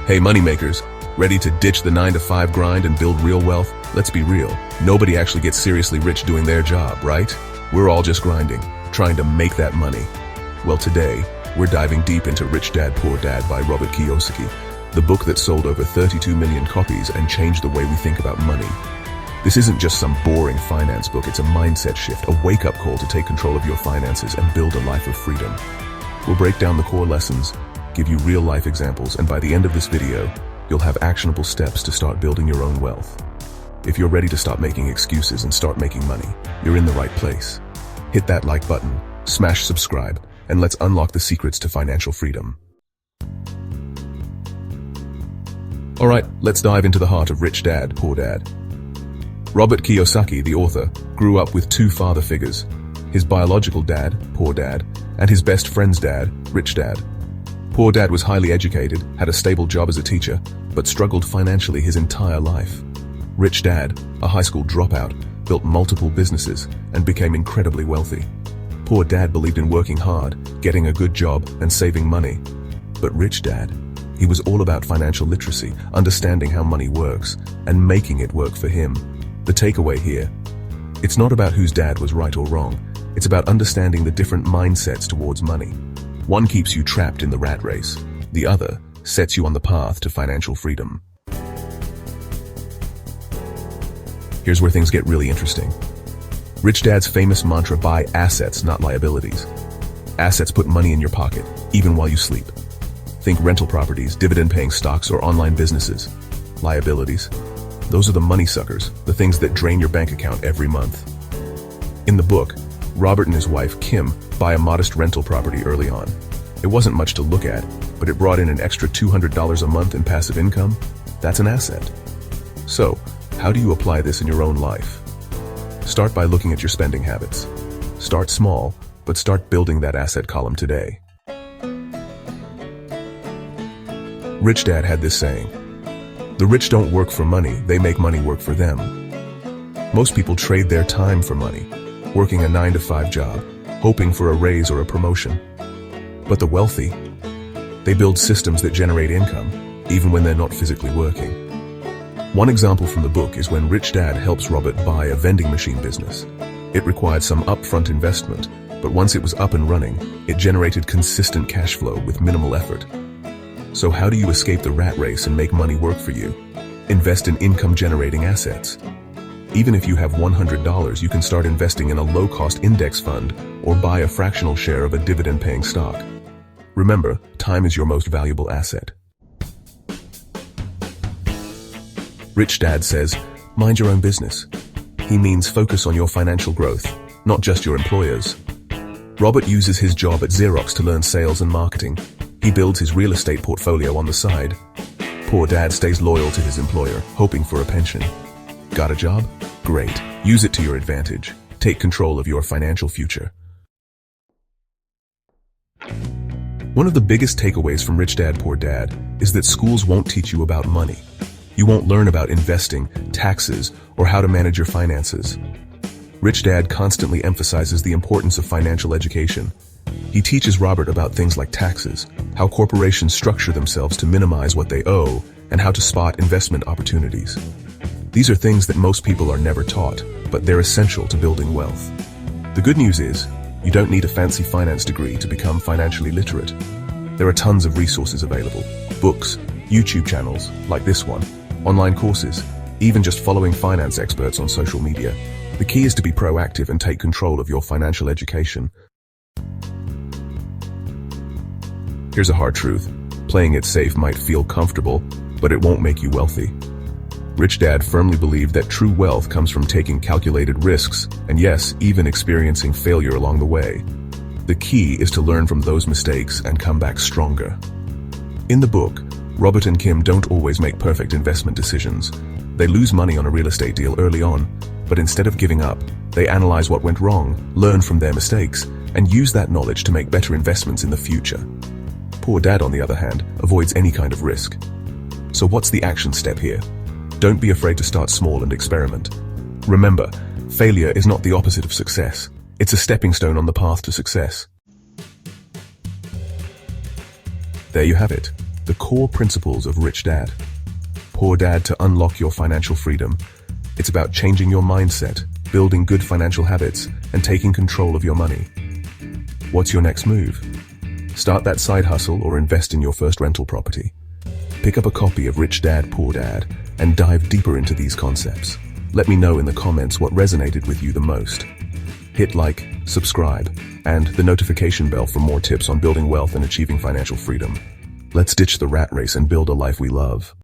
Hey moneymakers, ready to ditch the 9-to-5 grind and build real wealth? Let's be real, nobody actually gets seriously rich doing their job, right? We're all just grinding, trying to make that money. Well, today, we're diving deep into Rich Dad, Poor Dad by Robert Kiyosaki, the book that sold over 32 million copies and changed the way we think about money. This isn't just some boring finance book, it's a mindset shift, a wake-up call to take control of your finances and build a life of freedom. We'll break down the core lessons, give you real-life examples, and by the end of this video, you'll have actionable steps to start building your own wealth. If you're ready to stop making excuses and start making money, you're in the right place. Hit that like button, smash subscribe, and let's unlock the secrets to financial freedom. Alright, let's dive into the heart of Rich Dad, Poor Dad. Robert Kiyosaki, the author, grew up with two father figures, his biological dad, Poor Dad, and his best friend's dad, Rich Dad. Poor Dad was highly educated, had a stable job as a teacher, but struggled financially his entire life. Rich Dad, a high school dropout, built multiple businesses and became incredibly wealthy. Poor Dad believed in working hard, getting a good job, and saving money. But Rich Dad, he was all about financial literacy, understanding how money works, and making it work for him. The takeaway here, it's not about whose dad was right or wrong, it's about understanding the different mindsets towards money. One keeps you trapped in the rat race. The other sets you on the path to financial freedom. Here's where things get really interesting. Rich Dad's famous mantra, buy assets, not liabilities. Assets put money in your pocket, even while you sleep. Think rental properties, dividend-paying stocks, or online businesses. Liabilities, those are the money suckers, the things that drain your bank account every month. In the book, Robert and his wife, Kim, buy a modest rental property early on. It wasn't much to look at, but it brought in an extra $200 a month in passive income. That's an asset. So, how do you apply this in your own life? Start by looking at your spending habits. Start small, but start building that asset column today. Rich Dad had this saying, "The rich don't work for money, they make money work for them." Most people trade their time for money, working a 9-to-5 job, hoping for a raise or a promotion. But the wealthy, they build systems that generate income, even when they're not physically working. One example from the book is when Rich Dad helps Robert buy a vending machine business. It required some upfront investment, but once it was up and running, it generated consistent cash flow with minimal effort. So how do you escape the rat race and make money work for you? Invest in income-generating assets. Even if you have $100, you can start investing in a low-cost index fund or buy a fractional share of a dividend-paying stock. Remember, time is your most valuable asset. Rich Dad says, mind your own business. He means focus on your financial growth, not just your employer's. Robert uses his job at Xerox to learn sales and marketing. He builds his real estate portfolio on the side. Poor Dad stays loyal to his employer, hoping for a pension. Got a job? Great. Use it to your advantage. Take control of your financial future. One of the biggest takeaways from Rich Dad, Poor Dad is that schools won't teach you about money. You won't learn about investing, taxes, or how to manage your finances. Rich Dad constantly emphasizes the importance of financial education. He teaches Robert about things like taxes, how corporations structure themselves to minimize what they owe, and how to spot investment opportunities. These are things that most people are never taught, but they're essential to building wealth. The good news is, you don't need a fancy finance degree to become financially literate. There are tons of resources available. Books, YouTube channels, like this one, online courses, even just following finance experts on social media. The key is to be proactive and take control of your financial education. Here's a hard truth. Playing it safe might feel comfortable, but it won't make you wealthy. Rich Dad firmly believed that true wealth comes from taking calculated risks, and yes, even experiencing failure along the way. The key is to learn from those mistakes and come back stronger. In the book, Robert and Kim don't always make perfect investment decisions. They lose money on a real estate deal early on, but instead of giving up, they analyze what went wrong, learn from their mistakes, and use that knowledge to make better investments in the future. Poor Dad, on the other hand, avoids any kind of risk. So what's the action step here? Don't be afraid to start small and experiment. Remember, failure is not the opposite of success. It's a stepping stone on the path to success. There you have it. the core principles of Rich Dad, Poor Dad to unlock your financial freedom. It's about changing your mindset, building good financial habits, and taking control of your money. What's your next move? Start that side hustle or invest in your first rental property. Pick up a copy of Rich Dad, Poor Dad and dive deeper into these concepts. Let me know in the comments what resonated with you the most. Hit like, subscribe, and the notification bell for more tips on building wealth and achieving financial freedom. Let's ditch the rat race and build a life we love.